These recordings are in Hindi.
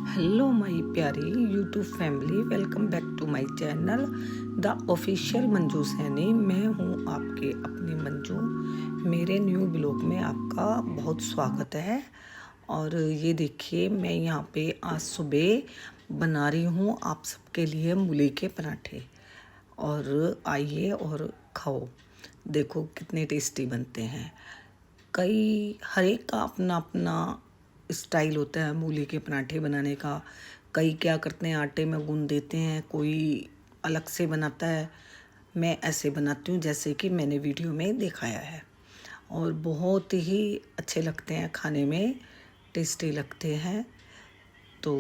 हेलो माई प्यारी YouTube family, welcome back to my channel the official Manju Saini. मैं हूँ आपके अपनी मंजू। मेरे न्यू ब्लॉग में आपका बहुत स्वागत है। और ये देखिए, मैं यहाँ पे आज सुबह बना रही हूँ आप सबके लिए मूली के पराठे। और आइए और खाओ, देखो कितने टेस्टी बनते हैं। हर एक का अपना अपना स्टाइल होता है मूली के पराठे बनाने का। कई क्या करते हैं, आटे में गूंद देते हैं, कोई अलग से बनाता है। मैं ऐसे बनाती हूँ जैसे कि मैंने वीडियो में दिखाया है, और बहुत ही अच्छे लगते हैं खाने में, टेस्टी लगते हैं। तो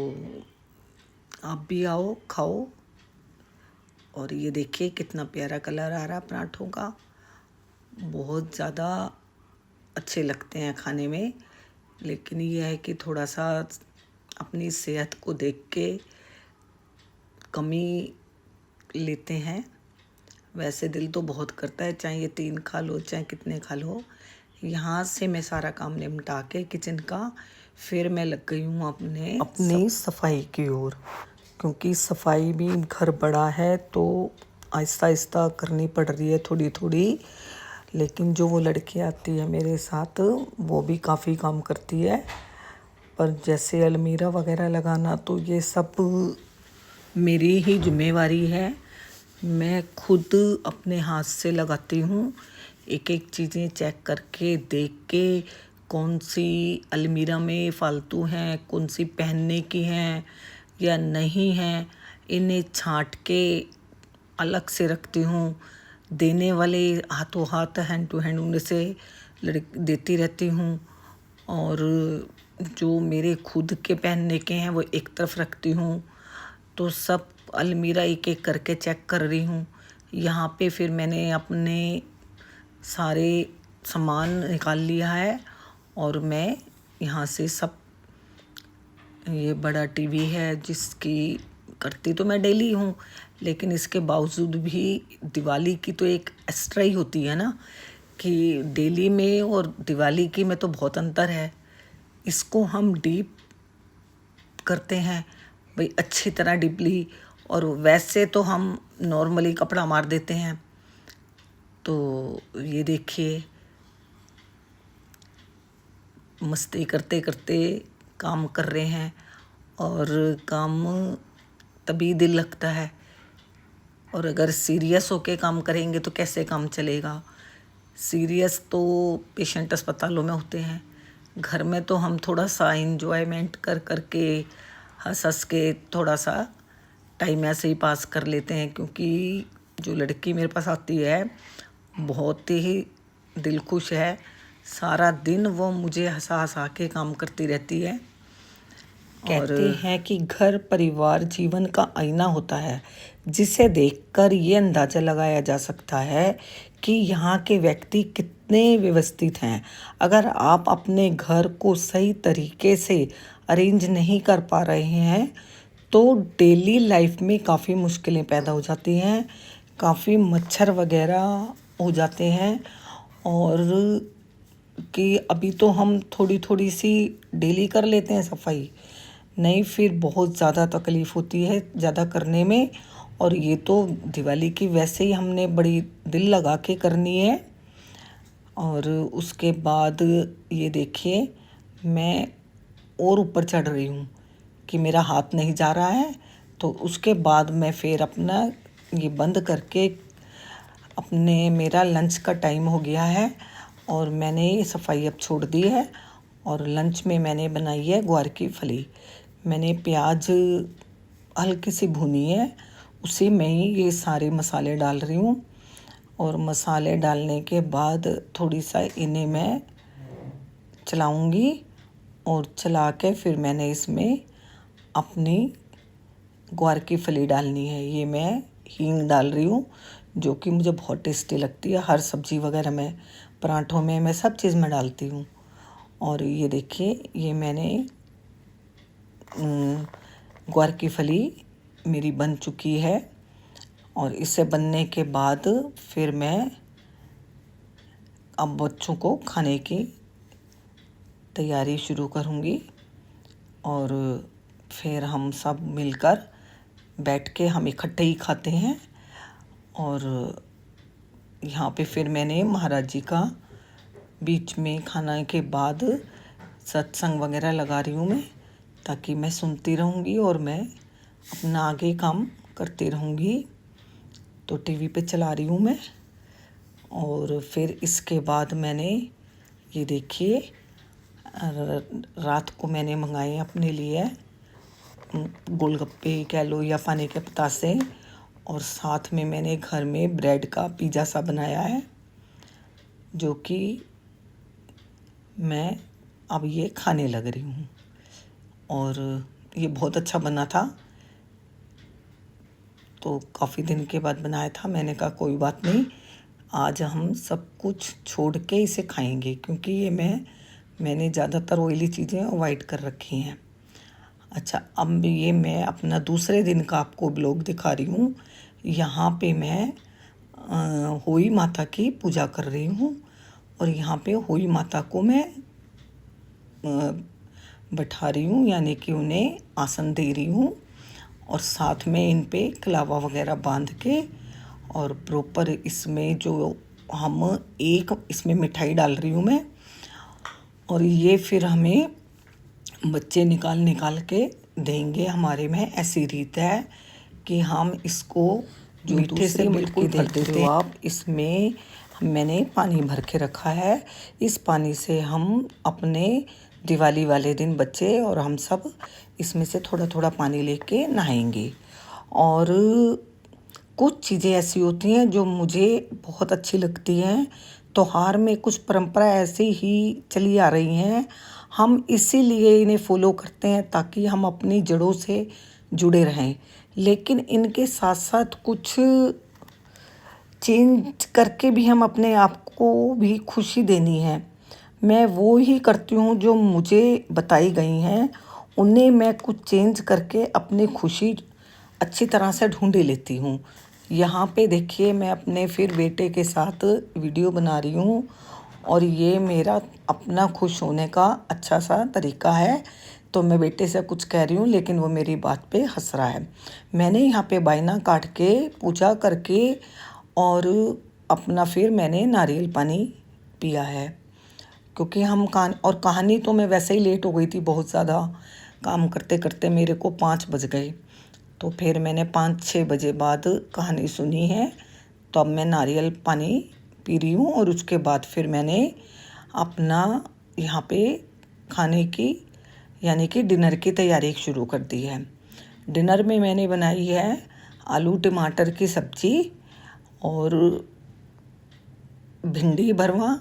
आप भी आओ, खाओ। और ये देखिए कितना प्यारा कलर आ रहा पराठों का, बहुत ज़्यादा अच्छे लगते हैं खाने में। लेकिन ये है कि थोड़ा सा अपनी सेहत को देख के कमी लेते हैं। वैसे दिल तो बहुत करता है, चाहे ये 3 खा लो चाहे कितने खा लो। यहाँ से मैं सारा काम निपटा के किचन का, फिर मैं लग गई हूँ अपनी सफाई की ओर, क्योंकि सफाई भी घर बड़ा है तो आहिस्ता आहिस्ता करनी पड़ रही है थोड़ी थोड़ी। लेकिन जो वो लड़की आती है मेरे साथ, वो भी काफ़ी काम करती है। पर जैसे अलमीरा वगैरह लगाना, तो ये सब मेरी ही जिम्मेवारी है। मैं खुद अपने हाथ से लगाती हूँ, एक एक चीज़ें चेक करके देख के, कौन सी अलमीरा में फ़ालतू हैं, कौन सी पहनने की हैं या नहीं हैं, इन्हें छांट के अलग से रखती हूँ। देने वाले हाथों हाथ, हैंड टू हैंड, उन्हें से देती रहती हूँ। और जो मेरे खुद के पहनने के हैं वो एक तरफ रखती हूँ। तो सब अलमीरा एक एक करके चेक कर रही हूँ। यहाँ पे फिर मैंने अपने सारे सामान निकाल लिया है, और मैं यहाँ से सब, ये बड़ा टीवी है जिसकी करती तो मैं डेली हूँ, लेकिन इसके बावजूद भी दिवाली की तो एक एक्स्ट्रा ही होती है ना, कि डेली में और दिवाली की में तो बहुत अंतर है। इसको हम डीप करते हैं भाई, अच्छी तरह डीपली। और वैसे तो हम नॉर्मली कपड़ा मार देते हैं। तो ये देखिए, मस्ती करते करते काम कर रहे हैं, और काम तभी दिल लगता है। और अगर सीरियस होके काम करेंगे तो कैसे काम चलेगा। सीरियस तो पेशेंट अस्पतालों में होते हैं, घर में तो हम थोड़ा सा इंजॉयमेंट कर करके, हंस हंस के थोड़ा सा टाइम ऐसे ही पास कर लेते हैं। क्योंकि जो लड़की मेरे पास आती है बहुत ही दिलखुश है, सारा दिन वो मुझे हंसा हंसा के काम करती रहती है। कहते हैं कि घर परिवार जीवन का आईना होता है, जिसे देखकर ये अंदाजा लगाया जा सकता है कि यहाँ के व्यक्ति कितने व्यवस्थित हैं। अगर आप अपने घर को सही तरीके से अरेंज नहीं कर पा रहे हैं, तो डेली लाइफ में काफ़ी मुश्किलें पैदा हो जाती हैं, काफ़ी मच्छर वगैरह हो जाते हैं। और कि अभी तो हम थोड़ी थोड़ी सी डेली कर लेते हैं सफाई, नहीं फिर बहुत ज़्यादा तकलीफ़ होती है ज़्यादा करने में। और ये तो दिवाली की वैसे ही हमने बड़ी दिल लगा के करनी है। और उसके बाद ये देखिए, मैं और ऊपर चढ़ रही हूँ कि मेरा हाथ नहीं जा रहा है। तो उसके बाद मैं फिर अपना ये बंद करके, अपने मेरा लंच का टाइम हो गया है और मैंने ये सफाई अब छोड़ दी है। और लंच में मैंने बनाई है ग्वार की फली। मैंने प्याज हल्की सी भुनी है, उसी में ही ये सारे मसाले डाल रही हूँ। और मसाले डालने के बाद थोड़ी सा इन्हें मैं चलाऊँगी, और चला के फिर मैंने इसमें अपनी ग्वार की फली डालनी है। ये मैं हींग डाल रही हूँ, जो कि मुझे बहुत टेस्टी लगती है। हर सब्ज़ी वगैरह में, पराठों में, मैं सब चीज़ में डालती हूँ। और ये देखिए, ये मैंने ग्वार की फली मेरी बन चुकी है। और इसे बनने के बाद फिर मैं अब बच्चों को खाने की तैयारी शुरू करूँगी। और फिर हम सब मिलकर बैठ के हम इकट्ठे ही खाते हैं। और यहाँ पे फिर मैंने महाराज जी का बीच में खाना के बाद सत्संग वगैरह लगा रही हूँ मैं, ताकि मैं सुनती रहूँगी और मैं अपना आगे काम करती रहूँगी। तो टीवी पे चला रही हूँ मैं। और फिर इसके बाद मैंने ये देखिए रात को मैंने मंगाए अपने लिए गोलगप्पे कह लो या पानी के पतासे, और साथ में मैंने घर में ब्रेड का पिज़्ज़ा सा बनाया है, जो कि मैं अब ये खाने लग रही हूँ। और ये बहुत अच्छा बना था, तो काफ़ी दिन के बाद बनाया था। मैंने कहा कोई बात नहीं, आज हम सब कुछ छोड़ के इसे खाएंगे, क्योंकि ये मैंने ज़्यादातर ऑयली चीज़ें अवॉइड कर रखी हैं। अच्छा, अब ये मैं अपना दूसरे दिन का आपको ब्लॉग दिखा रही हूँ। यहाँ पे मैं होई माता की पूजा कर रही हूँ, और यहाँ पे होई माता को मैं बैठा रही हूँ, यानी कि उन्हें आसन दे रही हूँ, और साथ में इन पे कलावा वगैरह बांध के, और प्रॉपर इसमें जो हम एक इसमें मिठाई डाल रही हूँ मैं। और ये फिर हमें बच्चे निकाल के देंगे। हमारे में ऐसी रीत है कि हम इसको जो मीठे से बिल्कुल भर देते हैं। आप इसमें मैंने पानी भर के रखा है। इस पानी से हम अपने दिवाली वाले दिन बच्चे और हम सब इसमें से थोड़ा थोड़ा पानी लेके नहाएंगे। और कुछ चीज़ें ऐसी होती हैं जो मुझे बहुत अच्छी लगती हैं। त्योहार में कुछ परंपरा ऐसे ही चली आ रही हैं, हम इसीलिए इन्हें फॉलो करते हैं ताकि हम अपनी जड़ों से जुड़े रहें। लेकिन इनके साथ साथ कुछ चेंज करके भी हम अपने आप को भी खुशी देनी है। मैं वो ही करती हूँ जो मुझे बताई गई हैं, उन्हें मैं कुछ चेंज करके अपनी खुशी अच्छी तरह से ढूंढ लेती हूँ। यहाँ पे देखिए मैं अपने फिर बेटे के साथ वीडियो बना रही हूँ, और ये मेरा अपना खुश होने का अच्छा सा तरीका है। तो मैं बेटे से कुछ कह रही हूँ, लेकिन वो मेरी बात पे हंस रहा है। मैंने यहाँ पे बायना काट के पूजा करके और अपना फिर मैंने नारियल पानी पिया है, क्योंकि हम कहानी तो मैं वैसे ही लेट हो गई थी, बहुत ज़्यादा काम करते करते मेरे को 5 बज गए। तो फिर मैंने 5-6 बजे बाद कहानी सुनी है, तो अब मैं नारियल पानी पी रही हूँ। और उसके बाद फिर मैंने अपना यहाँ पे खाने की यानी कि डिनर की तैयारी शुरू कर दी है। डिनर में मैंने बनाई है आलू टमाटर की सब्ज़ी और भिंडी भरवा,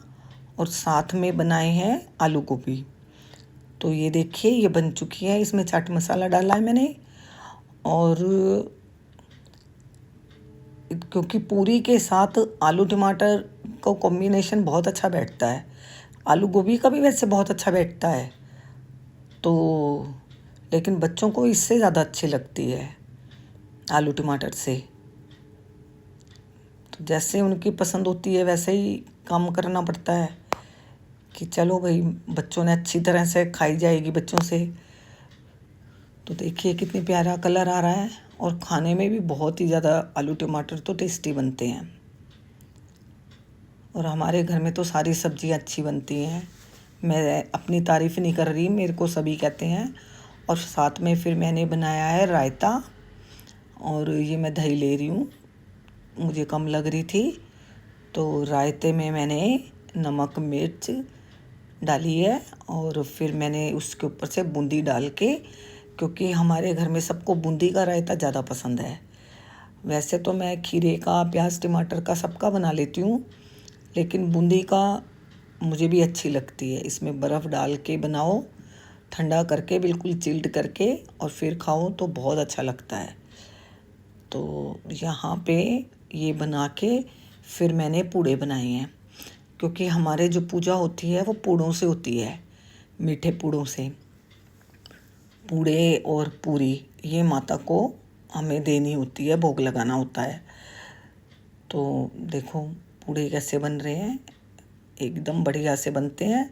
और साथ में बनाए हैं आलू गोभी। तो ये देखिए ये बन चुकी है। इसमें चाट मसाला डाला है मैंने, और क्योंकि पूरी के साथ आलू टमाटर का कॉम्बिनेशन बहुत अच्छा बैठता है, आलू गोभी का भी वैसे बहुत अच्छा बैठता है, तो लेकिन बच्चों को इससे ज़्यादा अच्छी लगती है आलू टमाटर से। तो जैसे उनकी पसंद होती है वैसे ही काम करना पड़ता है कि चलो भाई बच्चों ने अच्छी तरह से खाई जाएगी बच्चों से। तो देखिए कितनी प्यारा कलर आ रहा है, और खाने में भी बहुत ही ज़्यादा आलू टमाटर तो टेस्टी बनते हैं। और हमारे घर में तो सारी सब्जियां अच्छी बनती हैं, मैं अपनी तारीफ़ नहीं कर रही, मेरे को सभी कहते हैं। और साथ में फिर मैंने बनाया है रायता, और ये मैं दही ले रही हूँ, मुझे कम लग रही थी। तो रायते में मैंने नमक मिर्च डाली है, और फिर मैंने उसके ऊपर से बूंदी डाल के, क्योंकि हमारे घर में सबको बूंदी का रायता ज़्यादा पसंद है। वैसे तो मैं खीरे का प्याज टमाटर का सबका बना लेती हूँ, लेकिन बूंदी का मुझे भी अच्छी लगती है। इसमें बर्फ़ डाल के बनाओ, ठंडा करके बिल्कुल चिल्ड करके, और फिर खाओ तो बहुत अच्छा लगता है। तो यहाँ पे ये बना के फिर मैंने पूड़े बनाए हैं, क्योंकि हमारे जो पूजा होती है वो पूड़ों से होती है, मीठे पूड़ों से। पूड़े और पूरी ये माता को हमें देनी होती है, भोग लगाना होता है। तो देखो पूड़े कैसे बन रहे हैं, एकदम बढ़िया से बनते हैं,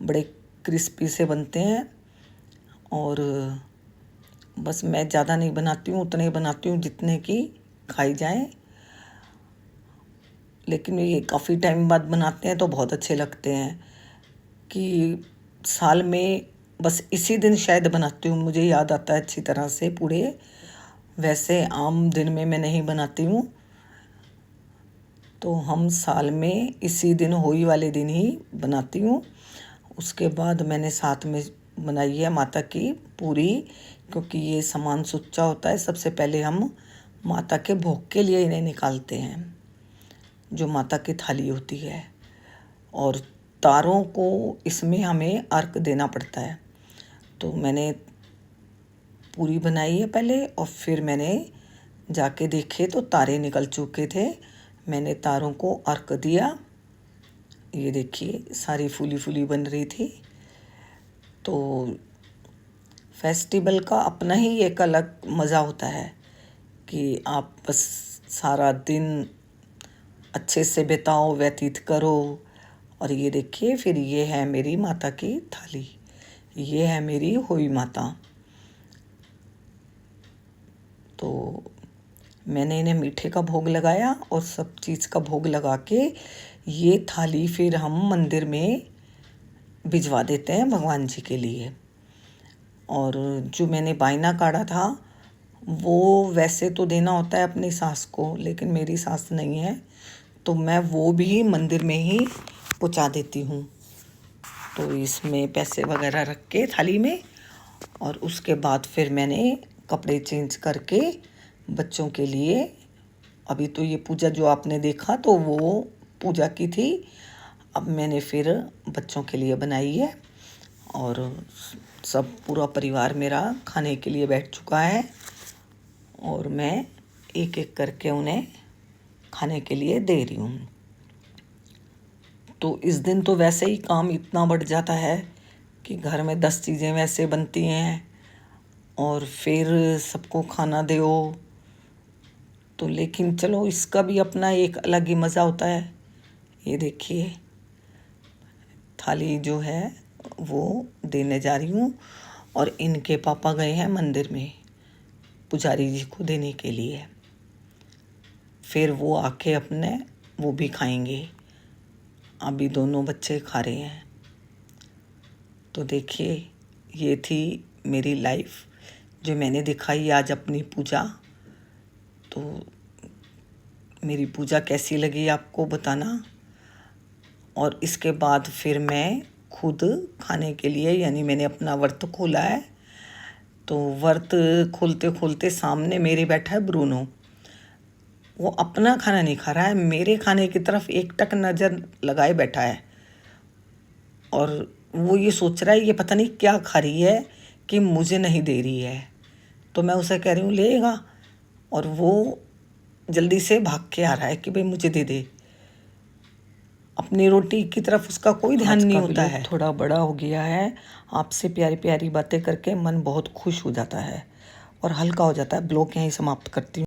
बड़े क्रिस्पी से बनते हैं। और बस मैं ज़्यादा नहीं बनाती हूँ, उतने ही बनाती हूँ जितने की खाई जाए। लेकिन ये काफ़ी टाइम बाद बनाते हैं तो बहुत अच्छे लगते हैं कि साल में बस इसी दिन शायद बनाती हूँ, मुझे याद आता है अच्छी तरह से पूरे। वैसे आम दिन में मैं नहीं बनाती हूँ, तो हम साल में इसी दिन होली वाले दिन ही बनाती हूँ। उसके बाद मैंने साथ में बनाई है माता की पूरी, क्योंकि ये सामान सुच्चा होता है। सबसे पहले हम माता के भोग के लिए इन्हें निकालते हैं, जो माता की थाली होती है, और तारों को इसमें हमें अर्घ देना पड़ता है। तो मैंने पूरी बनाई है पहले, और फिर मैंने जाके देखे तो तारे निकल चुके थे। मैंने तारों को अर्घ दिया। ये देखिए सारी फूली फूली बन रही थी। तो फेस्टिवल का अपना ही एक अलग मज़ा होता है कि आप बस सारा दिन अच्छे से बिताओ, व्यतीत करो। और ये देखिए फिर ये है मेरी माता की थाली, ये है मेरी होई माता। तो मैंने इन्हें मीठे का भोग लगाया और सब चीज़ का भोग लगा के ये थाली फिर हम मंदिर में भिजवा देते हैं भगवान जी के लिए। और जो मैंने बायना काढ़ा था वो वैसे तो देना होता है अपनी सास को, लेकिन मेरी सास नहीं है, तो मैं वो भी मंदिर में ही पहुंचा देती हूँ। तो इसमें पैसे वगैरह रख के थाली में, और उसके बाद फिर मैंने कपड़े चेंज करके बच्चों के लिए, अभी तो ये पूजा जो आपने देखा तो वो पूजा की थी, अब मैंने फिर बच्चों के लिए बनाई है। और सब पूरा परिवार मेरा खाने के लिए बैठ चुका है, और मैं एक एक करके उन्हें खाने के लिए दे रही हूँ। तो इस दिन तो वैसे ही काम इतना बढ़ जाता है कि घर में 10 चीज़ें वैसे बनती हैं, और फिर सबको खाना दो। तो लेकिन चलो, इसका भी अपना एक अलग ही मज़ा होता है। ये देखिए थाली जो है वो देने जा रही हूँ, और इनके पापा गए हैं मंदिर में पुजारी जी को देने के लिए। फिर वो आके अपने वो भी खाएंगे। अभी दोनों बच्चे खा रहे हैं। तो देखिए ये थी मेरी लाइफ जो मैंने दिखाई आज अपनी पूजा। तो मेरी पूजा कैसी लगी आपको बताना। और इसके बाद फिर मैं खुद खाने के लिए, यानी मैंने अपना व्रत खोला है। तो व्रत खोलते खोलते सामने मेरे बैठा है ब्रूनो। वो अपना खाना नहीं खा रहा है, मेरे खाने की तरफ एकटक नज़र लगाए बैठा है, और वो ये सोच रहा है ये पता नहीं क्या खा रही है कि मुझे नहीं दे रही है। तो मैं उसे कह रही हूँ लेगा, और वो जल्दी से भाग के आ रहा है कि भाई मुझे दे दे। अपनी रोटी की तरफ उसका कोई ध्यान नहीं होता है। थोड़ा बड़ा हो गया है, आपसे प्यारी प्यारी बातें करके मन बहुत खुश हो जाता है और हल्का हो जाता है। ब्लॉग यहीं समाप्त करती हूँ।